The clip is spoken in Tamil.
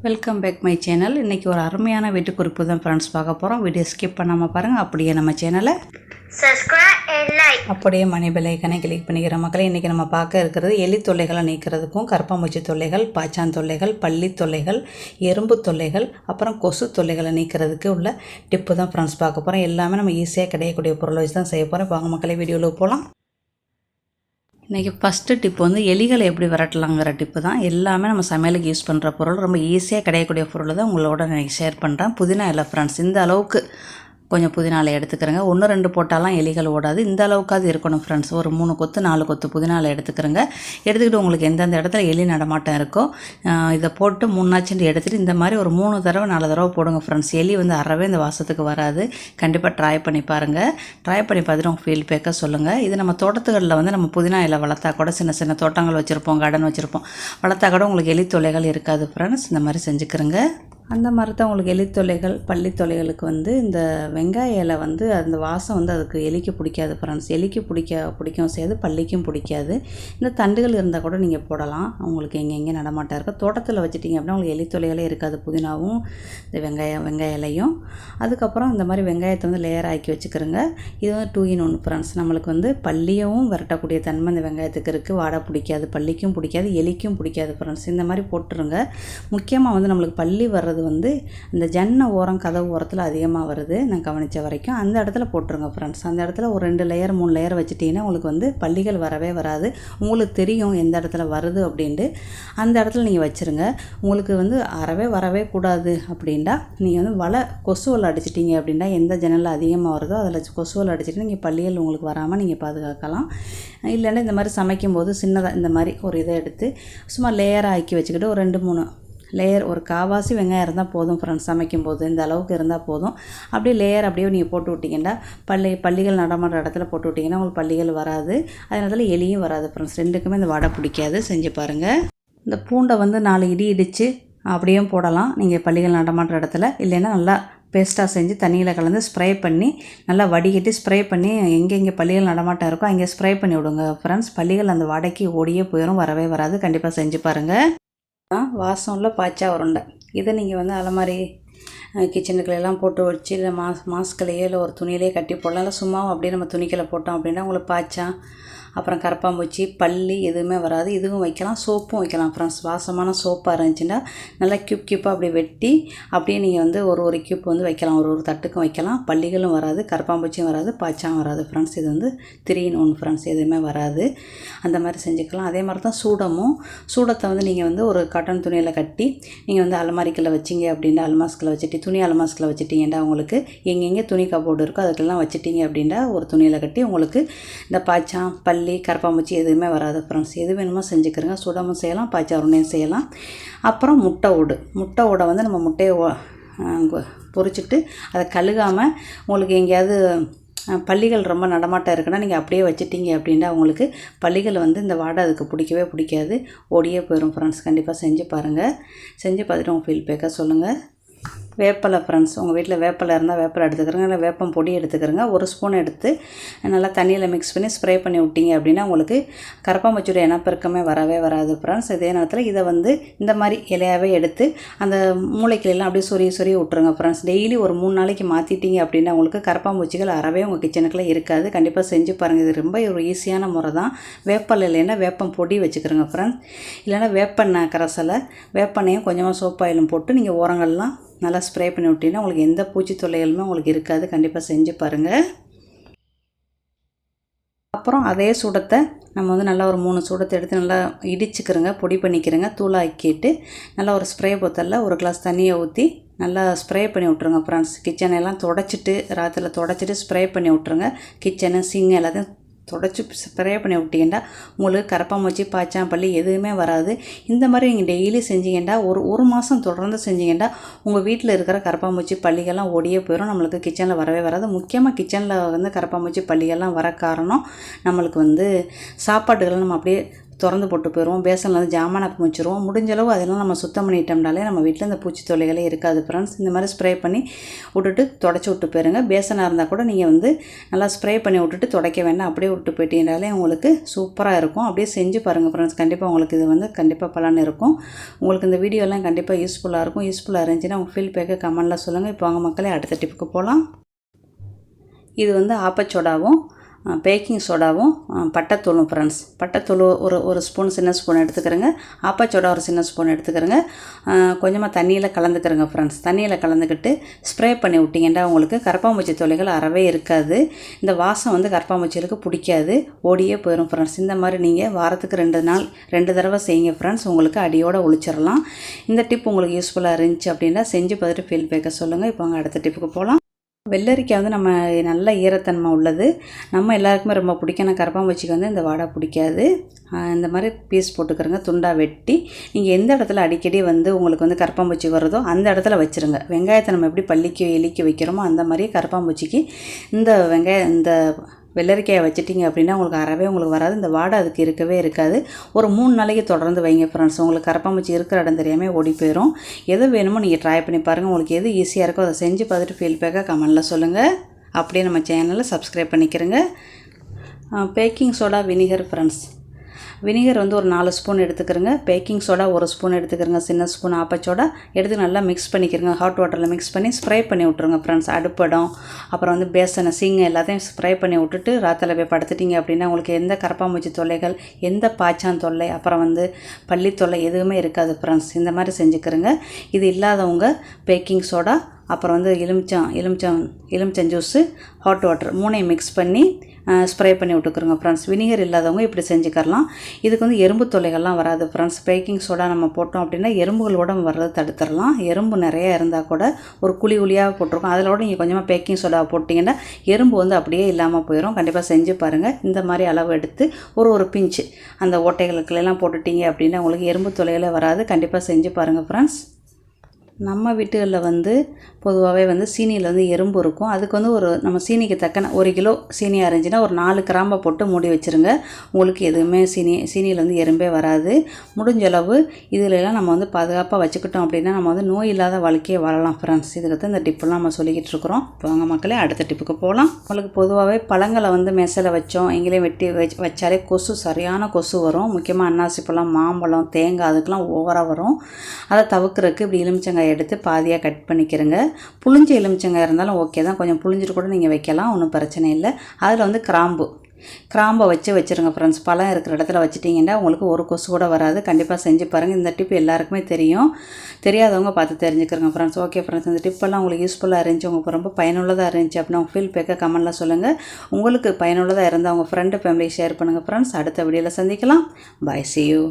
Welcome back my channel. இன்றைக்கி ஒரு அருமையான வீட்டு குறிப்பு தான் ஃப்ரெண்ட்ஸ் பார்க்க போகிறோம். வீடியோ ஸ்கிப் பண்ணாமல் பாருங்கள். அப்படியே நம்ம சேனலை அப்படியே மணி பெல் ஐக்கானை கிளிக் பண்ணிக்கிற மக்களை இன்றைக்கி நம்ம பார்க்க இருக்கிறது எலி தொல்லைகளை நீக்கிறதுக்கும் கரப்பாம்பூச்சி தொல்லைகள், பாய்ச்சான் தொல்லைகள், பள்ளி தொல்லைகள், எறும்பு தொல்லைகள், அப்புறம் கொசு தொல்லைகளை நீக்கிறதுக்கு உள்ள டிப்பு தான் ஃப்ரெண்ட்ஸ் பார்க்க போகிறோம். எல்லாமே நம்ம ஈஸியாக கிடைக்கக்கூடிய பொருளை வச்சு தான் செய்ய போகிறோம். வாங்க மக்களை வீடியோவில் போகலாம். இன்றைக்கி ஃபஸ்ட்டு டிப்பு வந்து எலிகளை எப்படி விரட்டலாங்கிற டிப்பு தான். எல்லாமே நம்ம சமையலுக்கு யூஸ் பண்ணுற பொருள், ரொம்ப ஈஸியாக கிடைக்கக்கூடிய பொருள் தான் உங்களோட நான் ஷேர் பண்ணுறேன். புதினா இல்லை ஃப்ரெண்ட்ஸ், இந்த அளவுக்கு கொஞ்சம் புதினாலை எடுத்துக்கிறேங்க. 1-2 போட்டாலாம் எலிகள் ஓடாது. இந்த அளவுக்காவது இருக்கணும் ஃப்ரெண்ட்ஸ். ஒரு 3 கொத்து 4 கொத்து புதினாலை எடுத்துக்கிறேங்க. எடுத்துக்கிட்டு உங்களுக்கு எந்தெந்த இடத்துல எலி நடமாட்டம் இருக்கோ இதை போட்டு 3 எடுத்துகிட்டு இந்த மாதிரி ஒரு 3 தடவை 4 தடவை போடுங்க ஃப்ரெண்ட்ஸ். எலி வந்து அறவே இந்த வாசத்துக்கு வராது. கண்டிப்பாக ட்ரை பண்ணி பாருங்கள். ட்ரை பண்ணி பார்த்துட்டு உங்கள் ஃபீல்பேக்கை சொல்லுங்கள். இது நம்ம தோட்டத்துகளில் வந்து நம்ம புதினா இலை வளர்த்தா கூட, சின்ன சின்ன தோட்டங்கள் வச்சுருப்போம், கார்டன் வச்சுருப்போம், வளர்த்தா கூட உங்களுக்கு எலி தொல்லைகள் இருக்காது ஃப்ரெண்ட்ஸ். இந்த மாதிரி செஞ்சுக்கிறேங்க. அந்த மாதிரி தான் உங்களுக்கு எலி தொல்லைகள், பள்ளி தொல்லைகளுக்கு வந்து இந்த வெங்காய இலை வந்து அந்த வாசம் வந்து அதுக்கு எலிக்கு பிடிக்காது ஃப்ரெண்ட்ஸ். எலிக்கு பிடிக்கவும் செய்யாது, பள்ளிக்கும் பிடிக்காது. இந்த தண்டுகள் இருந்தால் கூட நீங்கள் போடலாம். உங்களுக்கு எங்கெங்கே நடமாட்டம் இருக்கோ தோட்டத்தில் வச்சுட்டிங்க அப்படின்னா உங்களுக்கு எலி தொல்லைகளே இருக்காது. புதினாவும் இந்த வெங்காய இலையும். அதுக்கப்புறம் இந்த மாதிரி வெங்காயத்தை வந்து லேயர் ஆக்கி வச்சுக்கிறோங்க. இது வந்து 2 in 1 ஃப்ரெண்ட்ஸ். நம்மளுக்கு வந்து பள்ளியவும் விரட்டக்கூடிய தன்மை இந்த வெங்காயத்துக்கு இருக்குது. வாடை பிடிக்காது, பள்ளிக்கும் பிடிக்காது, எலிக்கும் பிடிக்காது ஃப்ரெண்ட்ஸ். இந்த மாதிரி போட்டுருங்க. முக்கியமாக வந்து நம்மளுக்கு பள்ளி வர்றது வந்து இந்த ஜன்ன ஓரம், கதவு ஓரத்தில் அதிகமாக வருது நான் கவனித்த வரைக்கும். அந்த இடத்துல போட்டுருங்க ஃப்ரெண்ட்ஸ். அந்த இடத்துல ஒரு 2 லேயர் 3 லேயர் வச்சுட்டிங்கன்னா உங்களுக்கு வந்து பள்ளிகள் வரவே வராது. உங்களுக்கு தெரியும் எந்த இடத்துல வருது அப்படின்ட்டு. அந்த இடத்துல நீங்கள் வச்சுருங்க. உங்களுக்கு வந்து வரவே கூடாது அப்படின்டா நீங்கள் வந்து கொசு வலை அடிச்சிட்டிங்க அப்படின்னா எந்த ஜன்னலில் அதிகமாக வருதோ அதில் கொசு வலை அடிச்சிட்டு நீங்கள் பள்ளிகள் உங்களுக்கு வராமல் நீங்கள் பாதுகாக்கலாம். இல்லைன்னா இந்த மாதிரி சமைக்கும்போது சின்னதாக இந்த மாதிரி ஒரு இதை எடுத்து சும்மா லேயராக ஆக்கி வச்சுக்கிட்டு ஒரு 2-3 லேயர், ஒரு காவாசி வெங்காயம் இருந்தால் போதும் ஃப்ரெண்ட்ஸ். சமைக்கும்போது இந்த அளவுக்கு இருந்தால் போதும். அப்படியே லேயர் அப்படியே நீங்கள் போட்டு விட்டிங்கன்னா பள்ளிகள் நடமாடுற இடத்துல போட்டு விட்டிங்கன்னா உங்களுக்கு பள்ளிகள் வராது. அதனால எலியும் வராது ஃப்ரெண்ட்ஸ். ரெண்டுக்குமே இந்த வடை பிடிக்காது. செஞ்சு பாருங்கள். இந்த பூண்டை வந்து 4 இடி இடித்து அப்படியே போடலாம் நீங்கள் பள்ளிகள் நடமாடுற இடத்துல. இல்லைன்னா நல்லா பேஸ்ட்டாக செஞ்சு தண்ணியில் கலந்து ஸ்ப்ரே பண்ணி நல்லா வடிகட்டி ஸ்ப்ரே பண்ணி எங்கெங்கே பள்ளிகள் நடமாட்டம் இருக்கோ அங்கே ஸ்ப்ரே பண்ணி விடுங்க ஃப்ரெண்ட்ஸ். பள்ளிகள் அந்த வடைக்கு ஓடியே போயிடும், வரவே வராது. கண்டிப்பாக செஞ்சு பாருங்கள். வாசம் உள்ள பாய்ச்சா உருண்டை. இதை நீங்கள் வந்து அலமாரி கிச்சனுக்குள்ளெல்லாம் போட்டு வச்சு இல்லை மாஸ்க்லையோ இல்லை ஒரு துணியிலே கட்டி போடலாம். இல்லை சும்மாவும் அப்படியே நம்ம துணிக்கலை போட்டோம் அப்படின்னா உங்களுக்கு பாய்ச்சா, அப்புறம் கரப்பாம்பூச்சி, பள்ளி எதுவுமே வராது. இதுவும் வைக்கலாம், சோப்பும் வைக்கலாம் ஃப்ரெண்ட்ஸ். வாசமான சோப்பாக இருந்துச்சுன்னா நல்லா கியூப்பாக அப்படி வெட்டி அப்படியே நீங்கள் வந்து ஒரு கியூப் வந்து வைக்கலாம். ஒரு தட்டுக்கும் வைக்கலாம். பள்ளிகளும் வராது, கரப்பாம்பூச்சியும் வராது, பாய்ச்சாவும் வராது ஃப்ரெண்ட்ஸ். இது வந்து 3 in 1 ஃப்ரெண்ட்ஸ். எதுவுமே வராது. அந்த மாதிரி செஞ்சுக்கலாம். அதே மாதிரி தான் சூடத்தை வந்து நீங்கள் வந்து ஒரு காட்டன் துணியில் கட்டி நீங்கள் வந்து அலமாரிக்குள்ளே வச்சிங்க அப்படின்னா, அல்மாஸ்கில் வச்சுட்டு துணி அல்மாஸ்கில் வச்சுட்டிங்கன்னா உங்களுக்கு எங்கெங்கே துணி கபோர்டு இருக்கோ அதுக்கெல்லாம் வச்சுட்டிங்க அப்படின்னா ஒரு துணியில் கட்டி உங்களுக்கு இந்த பாய்ச்சான், பள்ளி, கரப்பாம்பூச்சி எதுவுமே வராது ஃப்ரெண்ட்ஸ். எது வேணுமோ செஞ்சுக்கிறோங்க. சுடமும் செய்யலாம், பாய்ச்சா உருண்டையும் செய்யலாம். அப்புறம் முட்டை ஓடை வந்து நம்ம முட்டையை பொரிச்சிட்டு அதை கழுகாமல் உங்களுக்கு எங்கேயாவது பள்ளிகள் ரொம்ப நடமாட்டம் இருக்குன்னா நீங்கள் அப்படியே வச்சுட்டிங்க அப்படின்னா உங்களுக்கு பள்ளிகள் வந்து இந்த வாடை அதுக்கு பிடிக்கவே பிடிக்காது, ஓடியே போயிடும் ஃப்ரெண்ட்ஸ். கண்டிப்பாக செஞ்சு பாருங்கள். செஞ்சு பார்த்துட்டு உங்கள் ஃபீல்பேக்காக சொல்லுங்கள். வேப்பலை ஃப்ரெண்ட்ஸ், உங்கள் வீட்டில் வேப்பலை இருந்தால் வேப்பலை எடுத்துக்கிறோங்க. இல்லை வேப்பம் பொடி எடுத்துக்கிறோங்க. 1 ஸ்பூன் எடுத்து நல்லா தண்ணியில் மிக்ஸ் பண்ணி ஸ்ப்ரே பண்ணி விட்டிங்க அப்படின்னா உங்களுக்கு கரப்பாம்பூச்சியோட இனப்பெருக்கமே வரவே வராது ஃப்ரெண்ட்ஸ். இதே நேரத்தில் இதை வந்து இந்த மாதிரி இலையாகவே எடுத்து அந்த மூளைக்கிலாம் அப்படியே சொறி விட்டுருங்க ஃப்ரெண்ட்ஸ். டெய்லி ஒரு 3 நாளைக்கு மாற்றிட்டிங்க அப்படின்னா உங்களுக்கு கரப்பாம்பூச்சிகள் அறவே உங்கள் கிச்சனுக்குள்ளே இருக்காது. கண்டிப்பாக செஞ்சு பாருங்கள். இது ரொம்ப ஒரு ஈஸியான முறை தான். வேப்பலை இல்லைன்னா வேப்பம் பொடி வச்சுக்கிறோங்க ஃப்ரெண்ட்ஸ். இல்லைன்னா வேப்பெண்ணெய் கரைசலை, வேப்பெண்ணையும் கொஞ்சமாக சோப்பாயிலும் போட்டு நீங்கள் ஓரங்கள்லாம் நல்லா ஸ்ப்ரே பண்ணி விட்டிங்கன்னா உங்களுக்கு எந்த பூச்சி தொல்லைகளுமே உங்களுக்கு இருக்காது. கண்டிப்பாக செஞ்சு பாருங்கள். அப்புறம் அதே சூடத்தை நம்ம வந்து நல்லா ஒரு 3 சூடத்தை எடுத்து நல்லா இடிச்சுக்கிறோங்க, பொடி பண்ணிக்கிறோங்க. தூளாக்கிட்டு நல்லா ஒரு ஸ்ப்ரே போத்தலில் 1 கிளாஸ் தண்ணியை ஊற்றி நல்லா ஸ்ப்ரே பண்ணி விட்ருங்க ஃப்ரெண்ட்ஸ். கிச்சனெல்லாம் தொடச்சிட்டு ஸ்ப்ரே பண்ணி விட்ருங்க. கிச்சனு, சிங் எல்லாத்தையும் தொடச்சி ஸ்ப்ரே பண்ணி விட்டிங்கன்னா உங்களுக்கு கரப்பாம்பூச்சி, பாய்ச்சான், பள்ளி எதுவுமே வராது. இந்த மாதிரி நீங்கள் டெய்லி செஞ்சீங்கன்னா ஒரு மாதம் தொடர்ந்து செஞ்சீங்கன்னா உங்கள் வீட்டில் இருக்கிற கரப்பாம்பூச்சி, பள்ளிகள்லாம் ஓடியே போயிடும். நம்மளுக்கு கிச்சனில் வரவே வராது. முக்கியமாக கிச்சனில் வந்து கரப்பாம்பூச்சி, பள்ளிகள்லாம் வர காரணம் நம்மளுக்கு வந்து சாப்பாட்டுகளை நம்ம அப்படியே திறந்து போட்டு போயிடுவோம், பேசனில் வந்து ஜாமானை குமிச்சிருவோம். முடிஞ்ச அளவு அதெல்லாம் நம்ம சுத்தம் பண்ணிட்டோம்னாலே நம்ம வீட்டில் இந்த பூச்சி தொல்லைகளே இருக்காது ஃப்ரெண்ட்ஸ். இந்த மாதிரி ஸ்ப்ரே பண்ணி விட்டுட்டு தொடச்சி விட்டு போயிருங்க. பேசனாக இருந்தால் கூட நீங்கள் வந்து நல்லா ஸ்ப்ரே பண்ணி விட்டுட்டு துடைக்க வேண்டாம், அப்படியே விட்டு போயிட்டீங்கனாலே உங்களுக்கு சூப்பராக இருக்கும். அப்படியே செஞ்சு பாருங்கள் ஃப்ரெண்ட்ஸ், கண்டிப்பாக உங்களுக்கு இது வந்து கண்டிப்பாக பலன் இருக்கும். உங்களுக்கு இந்த வீடியோலாம் கண்டிப்பாக யூஸ்ஃபுல்லாக இருக்கும். யூஸ்ஃபுல்லாக இருந்துச்சுன்னா உங்கள் ஃபீட்பேக்கை கமெண்ட்டில் சொல்லுங்கள். இப்போ வாங்க மக்களே அடுத்த டிப்புக்கு போகலாம். இது வந்து ஆப்பச்சோடாவும் பேக்கிங் சோடாவும் பட்டைத்தூளும் ஃப்ரெண்ட்ஸ். பட்டைத்தூள் ஒரு ஸ்பூன் சின்ன ஸ்பூன் எடுத்துக்கிறேங்க. ஆப்பச்சோடா ஒரு சின்ன ஸ்பூன் எடுத்துக்கிறேங்க. கொஞ்சமாக தண்ணியில் கலந்துக்கிறேங்க ஃப்ரெண்ட்ஸ். தண்ணியில் கலந்துக்கிட்டு ஸ்ப்ரே பண்ணி விட்டிங்கன்னா உங்களுக்கு கரப்பாம்பூச்சி தொல்லைகள் அறவே இருக்காது. இந்த வாசம் வந்து கரப்பாம்பூச்சிகளுக்கு பிடிக்காது, ஓடியே போயிடும் ஃப்ரெண்ட்ஸ். இந்த மாதிரி நீங்கள் வாரத்துக்கு 2 தடவை செய்யுங்க ஃப்ரெண்ட்ஸ், உங்களுக்கு அடியோடு ஒழிச்சிடலாம். இந்த டிப் உங்களுக்கு யூஸ்ஃபுல்லாக இருந்துச்சு அப்படின்னா செஞ்சு பார்த்துட்டு ஃபீட்பேக்கை சொல்லுங்கள். இப்போ அங்கே அடுத்த டிப்புக்கு போகலாம். வெள்ளரிக்காய் வந்து நம்ம நல்ல ஈரத்தன்மை உள்ளது, நம்ம எல்லாருக்குமே ரொம்ப பிடிக்கும். கரப்பாம்பூச்சிக்கு வந்து இந்த வாடை பிடிக்காது. இந்த மாதிரி பீஸ் போட்டுக்கிறங்க, துண்டாக வெட்டி. நீங்கள் எந்த இடத்துல அடிக்கடி வந்து உங்களுக்கு வந்து கரப்பாம்பூச்சி வருதோ அந்த இடத்துல வச்சுருங்க. வெங்காயத்தை நம்ம எப்படி பள்ளிக்கு எலிக்கு வைக்கிறோமோ அந்த மாதிரி கரப்பாம்பூச்சிக்கு இந்த வெள்ளரிக்காயை வச்சுட்டிங்க அப்படின்னா உங்களுக்கு அறவே உங்களுக்கு வராது. இந்த வாடை அதுக்கு இருக்கவே இருக்காது. ஒரு 3 நாளைக்கு தொடர்ந்து வைங்க ஃப்ரெண்ட்ஸ், உங்களுக்கு கரப்பாம்பூச்சி இருக்கிற இடம் தெரியாமல் ஓடி போயிடும். எது வேணுமோ நீங்கள் ட்ரை பண்ணி பாருங்கள். உங்களுக்கு எது ஈஸியாக இருக்கோ அதை செஞ்சு பார்த்துட்டு ஃபீட்பேக்காக கமெண்ட்டில் சொல்லுங்கள். அப்படியே நம்ம சேனலை சப்ஸ்கிரைப் பண்ணிக்கிறேங்க. Baking soda vinegar friends. Vinegar வந்து ஒரு 4 ஸ்பூன் எடுத்துக்கிறங்க. பேக்கிங் சோடா 1 ஸ்பூன் எடுத்துக்கிறங்க. சின்ன ஸ்பூன் ஆப்பச்சோடா எடுத்து நல்லா மிக்ஸ் பண்ணிக்கிறங்க. ஹாட் வாட்டரில் மிக்ஸ் பண்ணி ஸ்ப்ரே பண்ணி விட்ருங்க ஃப்ரெண்ட்ஸ். அடுப்படம் அப்புறம் வந்து பேசனை சிங்கு எல்லாத்தையும் ஸ்ப்ரே பண்ணி விட்டுட்டு ராத்தில் போய் படுத்துட்டிங்க அப்படின்னா உங்களுக்கு எந்த கரப்பாம்பூச்சி தொல்லைகள், எந்த பாய்ச்சான் தொல்லை, அப்புறம் வந்து பள்ளி தொல்லை எதுவுமே இருக்காது ஃப்ரெண்ட்ஸ். இந்த மாதிரி செஞ்சுக்கிறங்க. இது இல்லாதவங்க பேக்கிங் சோடா அப்புறம் வந்து எலுமிச்சம் ஜூஸு, ஹாட் வாட்டர் 3ஐயும் மிக்ஸ் பண்ணி ஸ்ப்ரே பண்ணி விட்டுக்குறோங்க ஃப்ரெண்ட்ஸ். வினிகர் இல்லாதவங்க இப்படி செஞ்சுக்கலாம். இதுக்கு வந்து எறும்பு தொல்லைகள்லாம் வராது ஃப்ரெண்ட்ஸ். பேக்கிங் சோடா நம்ம போட்டோம் அப்படின்னா எறும்புகளோட வர்றது தடுத்துடலாம். எறும்பு நிறைய இருந்தால் கூட ஒரு குழியாக போட்டிருக்கோம், அதிலோட நீங்கள் கொஞ்சமாக பேக்கிங் சோடாவை போட்டிங்கன்னா எறும்பு வந்து அப்படியே இல்லாமல் போயிடும். கண்டிப்பாக செஞ்சு பாருங்கள். இந்த மாதிரி அளவு எடுத்து ஒரு பிஞ்சு அந்த ஓட்டைகளுக்கெல்லாம் போட்டுட்டிங்க அப்படின்னா உங்களுக்கு எறும்பு தொல்லைகளே வராது. கண்டிப்பாக செஞ்சு பாருங்கள் ஃப்ரெண்ட்ஸ். நம்ம வீட்டுகளில் வந்து பொதுவாகவே வந்து சீனியில் வந்து எறும்பு இருக்கும். அதுக்கு வந்து நம்ம சீனிக்கு தக்கன 1 கிலோ சீனி அரைஞ்சினா ஒரு 4 கிராம்பை போட்டு மூடி வச்சுருங்க. உங்களுக்கு எதுவுமே சீனியில் வந்து எறும்பே வராது. முடிஞ்ச அளவு இதிலெல்லாம் நம்ம வந்து பாதுகாப்பாக வச்சுக்கிட்டோம் அப்படின்னா நம்ம வந்து நோய் இல்லாத வாழ்க்கையை வாழலாம் ஃப்ரெண்ட்ஸ். இதுக்கு தான் இந்த டிப்பெல்லாம் நம்ம சொல்லிக்கிட்டு இருக்கிறோம். இப்போ வாங்க மக்களே அடுத்த டிப்புக்கு போகலாம். உங்களுக்கு பொதுவாகவே பழங்களை வந்து மெசையில் வச்சோம் எங்கேயும் வெட்டி வச்சாலே சரியான கொசு வரும். முக்கியமாக அன்னாசி பழம், மாம்பழம், தேங்காய் அதுக்கெலாம் ஓவராக வரும். அதை தவிர்க்கிறதுக்கு இப்படி எலுமிச்சங்காய் எடுத்து பாதியாக கட் பண்ணிக்கிறங்க. புளிஞ்ச எலுமிச்சங்காய் இருந்தாலும் ஓகே தான், கொஞ்சம் புளிஞ்சிட்டு கூட நீங்கள் வைக்கலாம், ஒன்றும் பிரச்சனை இல்லை. அதில் வந்து கிராம்பை வச்சுருங்க ஃப்ரெண்ட்ஸ். பழம் இருக்கிற இடத்துல வச்சுட்டிங்கன்னா உங்களுக்கு ஒரு கொசு கூட வராது. கண்டிப்பாக செஞ்சு பாருங்கள். இந்த டிப் எல்லாருக்குமே தெரியும், தெரியாதவங்க பார்த்து தெரிஞ்சுக்கிறங்க ஃப்ரெண்ட்ஸ். ஓகே ஃப்ரெண்ட்ஸ், இந்த டிப்பெல்லாம் உங்களுக்கு யூஸ்ஃபுல்லாக இருந்துச்சு, உங்களுக்கு ரொம்ப பயனுள்ளதாக இருந்துச்சு அப்படின்னா உங்கள் ஃபீட்பேக்கை கமெண்ட்டில் சொல்லுங்கள். உங்களுக்கு பயனுள்ளதாக இருந்தால் உங்கள் ஃப்ரெண்டு ஃபேமிலி ஷேர் பண்ணுங்கள் ஃப்ரெண்ட்ஸ். அடுத்த வீடியோவில் சந்திக்கலாம். பாய், see you.